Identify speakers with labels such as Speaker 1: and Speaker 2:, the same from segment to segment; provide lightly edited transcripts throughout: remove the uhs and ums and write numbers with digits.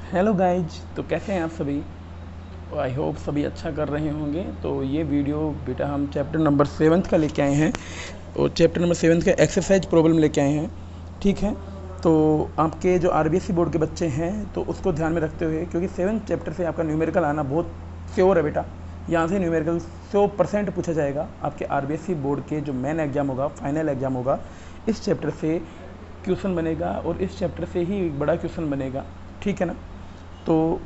Speaker 1: Hello guys, तो कैसे हैं आप सभी। आई होप सभी अच्छा कर रहे होंगे। तो ये वीडियो बेटा हम चैप्टर नंबर 7 का लेके आए हैं और चैप्टर नंबर 7 का एक्सरसाइज प्रॉब्लम लेके आए हैं। ठीक है, तो आपके जो आरबीएसई बोर्ड के बच्चे हैं तो उसको ध्यान में रखते हुए, क्योंकि 7 चैप्टर से आपका न्यूमेरिकल आना बहुत श्योर है बेटा। यहाँ से न्यूमेरिकल 100% पूछा जाएगा। आपके आरबीएसई बोर्ड के जो मेन एग्ज़ाम होगा, फाइनल एग्ज़ाम होगा, इस चैप्टर से क्वेश्चन बनेगा और इस चैप्टर से ही एक बड़ा क्वेश्चन बनेगा। ठीक है ना। तो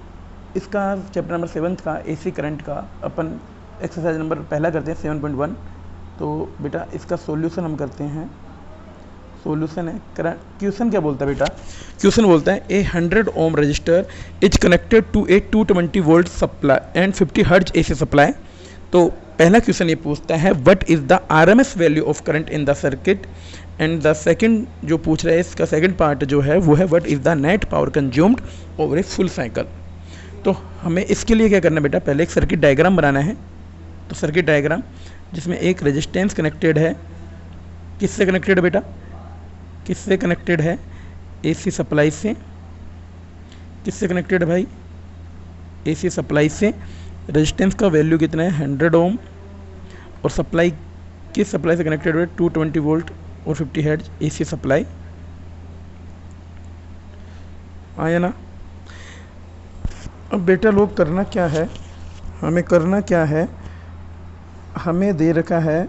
Speaker 1: इसका चैप्टर नंबर 7 का एसी करंट का अपन एक्सरसाइज नंबर पहला करते हैं 7.1। तो बेटा इसका सॉल्यूशन हम करते हैं। सॉल्यूशन है करंट। क्वेश्चन क्या बोलता है बेटा? क्वेश्चन बोलता है a 100 ohm register is connected to a 220 volt supply and 50 hertz AC supply. तो पहला क्वेश्चन ये पूछता है what is the RMS value of current in the circuit, and the second जो पूछ रहा है इसका सेकंड पार्ट जो है वो है what is the net power consumed over a full cycle. तो हमें इसके लिए क्या करना है बेटा? पहले एक सर्किट डायग्राम बनाना है। तो सर्किट डायग्राम जिसमें एक रेजिस्टेंस कनेक्टेड है। किससे कनेक्टेड है बेटा? किससे कनेक्टेड है? एसी सप्लाई से। किससे कनेक्टेड है भाई? एसी सप्लाई से। रेजिस्टेंस का वैल्यू कितना है? 100 ओम। और सप्लाई किस सप्लाई से कनेक्टेड है? 220 वोल्ट और 50 हर्ट्ज एसी सप्लाई। आया ना। अब बेटा लोग करना क्या है, हमें करना क्या है, हमें दे रखा है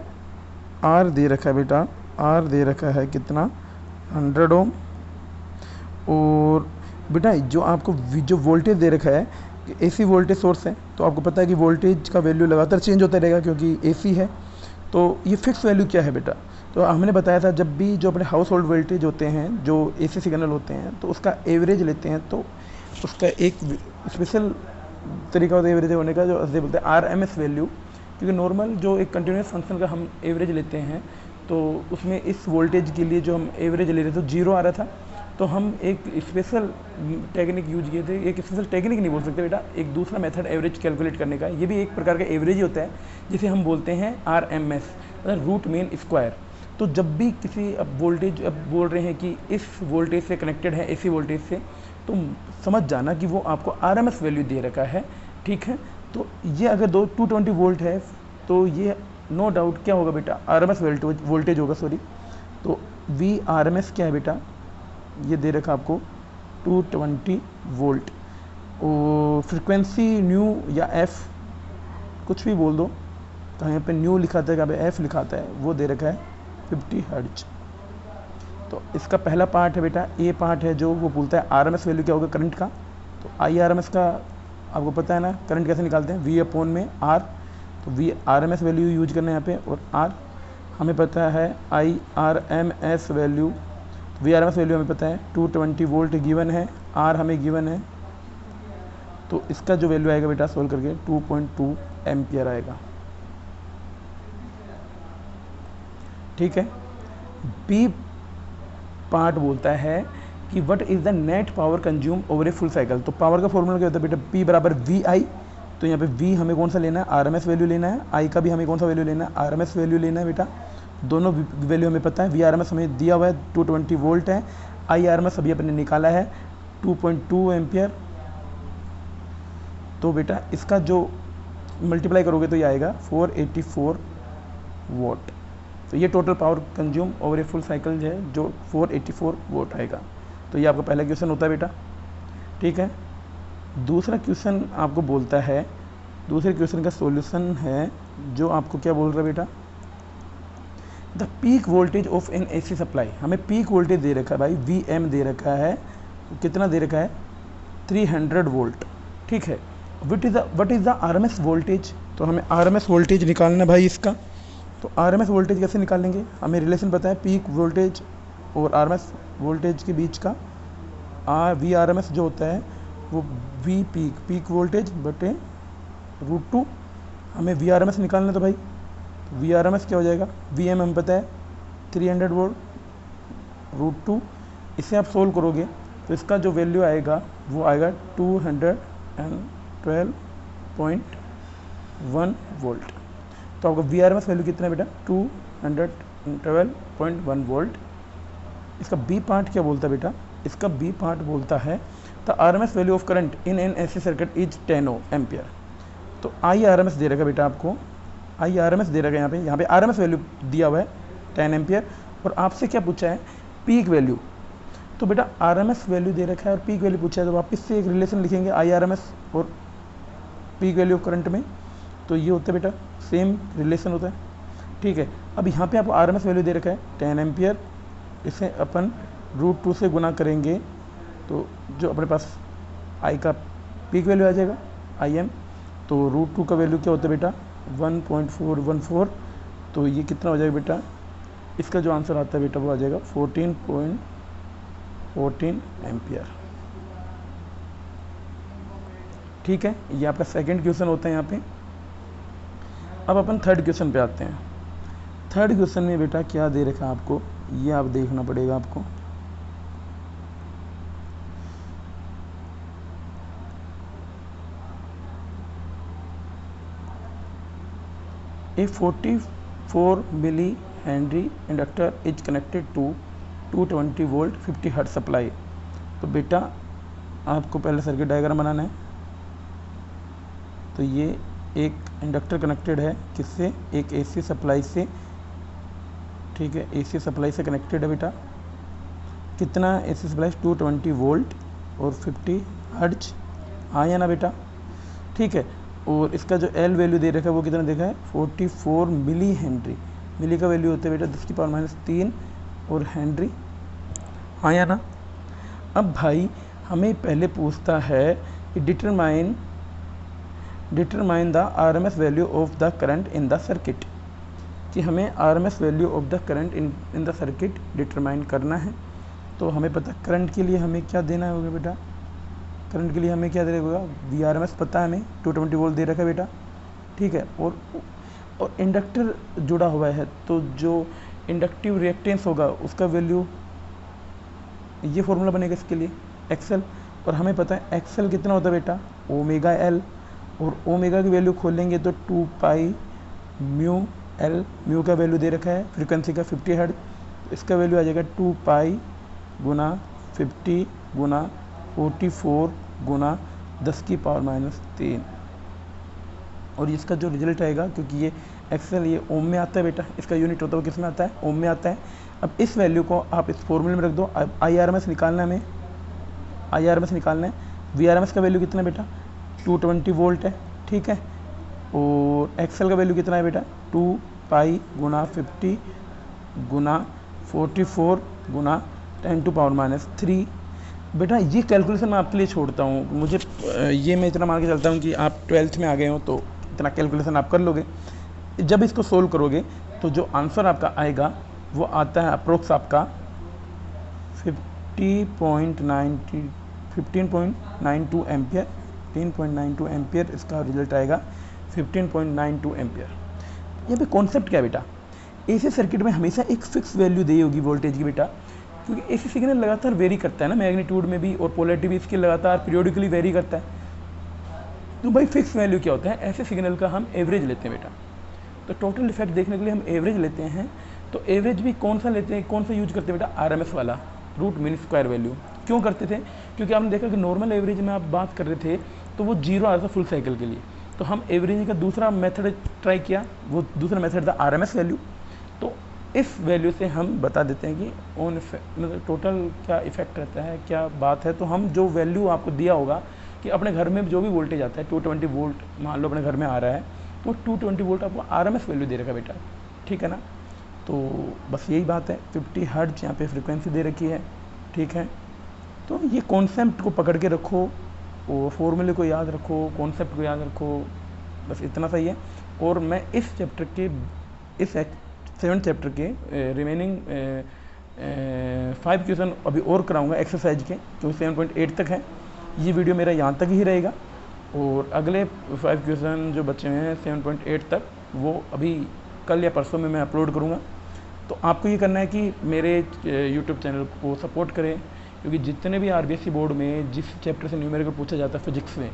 Speaker 1: आर दे रखा है बेटा, आर दे रखा है कितना? 100 ओम। और बेटा जो आपको जो वोल्टेज दे रखा है, एसी वोल्टेज सोर्स है, तो आपको पता है कि वोल्टेज का वैल्यू लगातार चेंज होता रहेगा क्योंकि एसी है। तो ये फिक्स वैल्यू क्या है बेटा? तो हमने बताया था जब भी जो अपने हाउस होल्ड वोल्टेज होते हैं, जो एसी सिग्नल होते हैं, तो उसका एवरेज लेते हैं। तो उसका एक स्पेशल तरीका होता है एवरेज होने का, जो ऐसे बोलते हैं आरएमएस वैल्यू। क्योंकि नॉर्मल जो एक कंटिन्यूस फंक्शन का हम एवरेज लेते हैं, तो उसमें इस वोल्टेज के लिए जो हम एवरेज ले रहे थे तो जीरो आ रहा था। तो हम एक स्पेशल टेक्निक यूज किए थे। एक स्पेशल टेक्निक नहीं बोल सकते बेटा, एक दूसरा मेथड एवरेज कैलकुलेट करने का, ये भी एक प्रकार का एवरेज ही होता है, जिसे हम बोलते हैं आरएमएस, मतलब रूट मीन स्क्वायर। तो जब भी किसी अब वोल्टेज अब बोल रहे हैं कि इस वोल्टेज से कनेक्टेड है एसी वोल्टेज से, तो समझ जाना कि वो आपको आरएमएस वैल्यू दे रखा है। ठीक है, तो ये अगर 220 वोल्ट है तो ये नो डाउट क्या होगा बेटा? आरएमएस वोल्टेज होगा, सॉरी। तो वी आरएमएस क्या है बेटा? ये दे रखा आपको 220 वोल्ट। और फ्रिक्वेंसी न्यू या एफ कुछ भी बोल दो, तो यहाँ पे न्यू लिखा था, यहाँ पे एफ लिखा है, वो दे रखा है 50 हर्ट्ज। तो इसका पहला पार्ट है बेटा, ए पार्ट है जो वो बोलता है आरएमएस वैल्यू क्या होगा करंट का। तो आई आरएमएस का आपको पता है ना, करंट कैसे निकालते हैं? वी अपॉन में आर। तो वी आरएमएस वैल्यू यूज करना है यहाँ पे, और आर हमें पता है I R M S value. V R M S value हमें पता है 220 वोल्ट गिवन है, आर हमें गिवन है। तो इसका जो वैल्यू आएगा बेटा सोल्व करके 2.2 एम्पियर आएगा। ठीक है। बी पार्ट बोलता है कि what is the net power consume over a full cycle. तो पावर का फॉर्मूला क्या होता है बेटा? पी बराबर वी आई। तो यहाँ पे वी हमें कौन सा लेना है? आरएमएस वैल्यू लेना है। आई का भी हमें कौन सा वैल्यू लेना है? आरएमएस वैल्यू लेना है बेटा। दोनों वैल्यू हमें पता है। वी आर एम एस हमें दिया हुआ है 220 वोल्ट है। आई आर एम एस अभी अपने निकाला है 2.2 एम्पियर। तो बेटा इसका जो मल्टीप्लाई करोगे तो ये आएगा 484 वोट। तो ये total power consume over a full cycle है जो 484 वोट आएगा। तो ये आपका पहला क्वेश्चन होता है बेटा। ठीक है। दूसरा क्वेश्चन आपको बोलता है, दूसरे क्वेश्चन का सॉल्यूशन है जो आपको क्या बोल रहा है बेटा? The peak voltage of N AC supply. हमें पीक वोल्टेज दे रखा है भाई, वी एम दे रखा है। तो कितना दे रखा है? 300 वोल्ट। ठीक है। What is the R M S voltage. तो हमें आर एम एस वोल्टेज निकालना भाई इसका। तो आर एम एस वोल्टेज कैसे निकालेंगे? हमें रिलेशन पता है पीक वोल्टेज और आर एम एस वोल्टेज के बीच का। वी आर एम एस जो होता है वो वी पीक वोल्टेज बटे √2। हमें वी आर एम एस निकालना है, तो भाई वी आर एम एस क्या हो जाएगा? वी एम हमें पता है 300 वोल्ट √2। इसे आप सोल्व करोगे तो इसका जो वैल्यू आएगा वो आएगा 212.1 वोल्ट। तो आपका V R M S value कितना है बेटा? 212.1 वोल्ट। इसका बी पार्ट क्या बोलता है बेटा? इसका बी पार्ट बोलता है the RMS value of current in an AC circuit is 10 ampere. तो IRMS दे रखा बेटा आपको, IRMS दे रखा है यहाँ पे RMS वैल्यू दिया हुआ है 10 एम्पियर, और आपसे क्या पूछा है, पीक वैल्यू। तो बेटा RMS वैल्यू दे रखा है और पीक वैल्यू पूछा है, तो वापस से एक रिलेशन लिखेंगे IRMS और पीक वैल्यू ऑफ करंट में, तो ये होता है बेटा सेम रिलेशन होता है, ठीक है। अब यहाँ पे आपको RMS वैल्यू दे रखा है 10 एम्पियर, इसे अपन √2 से गुना करेंगे तो जो अपने पास I का पीक वैल्यू आ जाएगा IM, तो √2 का वैल्यू क्या होता है बेटा 1.414, तो ये कितना हो जाएगा बेटा, इसका जो आंसर आता है बेटा वो आ जाएगा 14.14 एम्पियर, ठीक है। ये आपका सेकंड क्वेश्चन होता है यहाँ पे। अब अपन थर्ड क्वेश्चन पे आते हैं। थर्ड क्वेश्चन में बेटा क्या दे रखा है आपको, ये आप देखना पड़ेगा आपको। A 44 milli henry inductor is connected to 220 volt 50 hertz supply. तो बेटा आपको पहले सर्किट डायग्राम बनाना है। तो ये एक इंडक्टर कनेक्टेड है किससे, एक AC सप्लाई से, ठीक है, AC सप्लाई से कनेक्टेड है बेटा। कितना AC सप्लाई, 220 वोल्ट और 50 हर्ट्ज, आया ना बेटा, ठीक है। और इसका जो L वैल्यू दे रखा है वो कितना देखा है 44 मिली हेनरी, मिली का वैल्यू होता है बेटा 10⁻³ और हेनरी, आया ना। अब भाई हमें पहले पूछता है कि determine the RMS value of the current in the circuit, कि हमें RMS value of the current in the circuit determine करना है। तो हमें पता करंट के लिए हमें क्या देना होगा बेटा, करंट के लिए हमें क्या देना होगा, VRMS पता है हमें 220 वोल्ट दे रखा है बेटा, ठीक है। और इंडक्टर जुड़ा हुआ है तो जो इंडक्टिव रिएक्टेंस होगा उसका वैल्यू, ये फॉर्मूला बनेगा इसके लिए XL, और हमें पता है XL कितना होता है बेटा ω/L, और ओमेगा की वैल्यू खोलेंगे तो 2πμL, म्यू का वैल्यू दे रखा है फ्रीक्वेंसी का 50 हर्ट्ज, इसका वैल्यू आ जाएगा 2π गुना 50 गुना 44 गुना 10⁻³ और इसका जो रिजल्ट आएगा, क्योंकि ये XL ये ओम में आता है बेटा, इसका यूनिट होता है वो किस में आता है, ओम में आता है। अब इस वैल्यू को आप इस फॉर्मूले में रख दो। अब IRMS निकालना है हमें, IRMS निकालना है। VRMS का वैल्यू कितना है बेटा 220 वोल्ट है, ठीक है। और XL का वैल्यू कितना है बेटा 2π गुना 50 गुना 44 गुना 10⁻³ बेटा। ये कैलकुलेशन मैं आपके लिए छोड़ता हूँ, मुझे ये मैं इतना मान के चलता हूँ कि आप 12th में आ गए हो तो इतना कैलकुलेशन आप कर लोगे। जब इसको सोल्व करोगे तो जो आंसर आपका आएगा वो आता है अप्रोक्स आपका 15.92 एम्पियर, 15.92 एम्पियर इसका रिजल्ट आएगा 15.92 एम्पियर। यहाँ पे कॉन्सेप्ट क्या है बेटा, AC सर्किट में हमेशा एक फिक्स वैल्यू दी होगी वोल्टेज की बेटा, क्योंकि AC सिग्नल लगातार वेरी करता है ना, मैग्नीट्यूड में भी और पोलैरिटी भी इसकी लगातार पीरियोडिकली वेरी करता है। तो भाई फिक्स वैल्यू क्या होता है, ऐसे सिग्नल का हम एवरेज लेते हैं बेटा। तो टोटल इफेक्ट देखने के लिए हम एवरेज लेते हैं। तो एवरेज भी कौन सा लेते हैं, कौन सा यूज करते हैं बेटा, RMS वाला, रूट मीन स्क्वायर वैल्यू। क्यों करते थे, क्योंकि आपने देखा कि नॉर्मल एवरेज में आप बात कर रहे थे तो वो 0 आ रहा था फुल साइकिल के लिए। तो हम एवरेज का दूसरा मेथड ट्राई किया, वो दूसरा मेथड था RMS वैल्यू। तो इस वैल्यू से हम बता देते हैं कि ऑन मतलब टोटल क्या इफेक्ट रहता है, क्या बात है। तो हम जो वैल्यू आपको दिया होगा कि अपने घर में जो भी वोल्टेज आता है 220 वोल्ट मान लो अपने घर में आ रहा है, तो 220 वोल्ट आपको RMS वैल्यू दे रखा बेटा, ठीक है ना। तो बस यही बात है, 50 हर्ट्ज यहाँ पे फ्रीक्वेंसी दे रखी है, ठीक है। तो ये कॉन्सेप्ट को पकड़ के रखो और फॉर्मूले को याद रखो, कॉन्सेप्ट को याद रखो, बस इतना सही है। और मैं इस चैप्टर के इस 7th चैप्टर के रिमेनिंग 5 क्वेश्चन अभी और कराऊंगा एक्सरसाइज के, क्योंकि 7.8 तक है। ये वीडियो मेरा यहाँ तक ही रहेगा और अगले 5 क्वेश्चन जो बचे हुए हैं 7.8 तक वो अभी कल या परसों में मैं अपलोड करूँगा। तो आपको ये करना है कि मेरे YouTube चैनल को सपोर्ट करें, क्योंकि जितने भी RBSC बोर्ड में जिस चैप्टर से न्यूमेरिकल पूछा जाता है फिजिक्स में,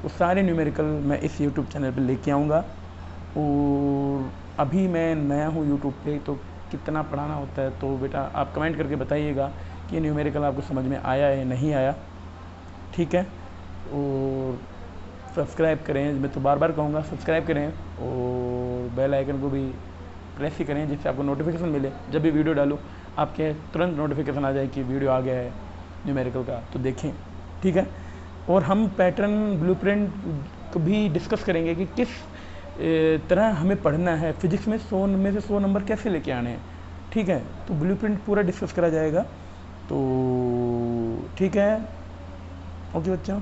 Speaker 1: वो सारे न्यूमेरिकल मैं इस YouTube चैनल पर लेके आऊँगा। और अभी मैं नया हूँ YouTube पे, तो कितना पढ़ाना होता है, तो बेटा आप कमेंट करके बताइएगा कि न्यूमेरिकल आपको समझ में आया है नहीं आया। ठीक है। और सब्सक्राइब करें, मैं तो बार बार कहूँगा सब्सक्राइब करें और बेल आइकन को भी प्रेस ही करें, जिससे आपको नोटिफिकेशन मिले जब भी वीडियो डालूँ, आपके तुरंत नोटिफिकेशन आ जाए कि वीडियो आ गया है न्यूमेरिकल का, तो देखें। ठीक है। और हम पैटर्न ब्लूप्रिंट को भी डिस्कस करेंगे कि किस तरह हमें पढ़ना है, फिजिक्स में 100 में से 100 नंबर कैसे लेके आने हैं। ठीक है, तो ब्लूप्रिंट पूरा डिस्कस करा जाएगा। तो ठीक है, ओके बच्चों।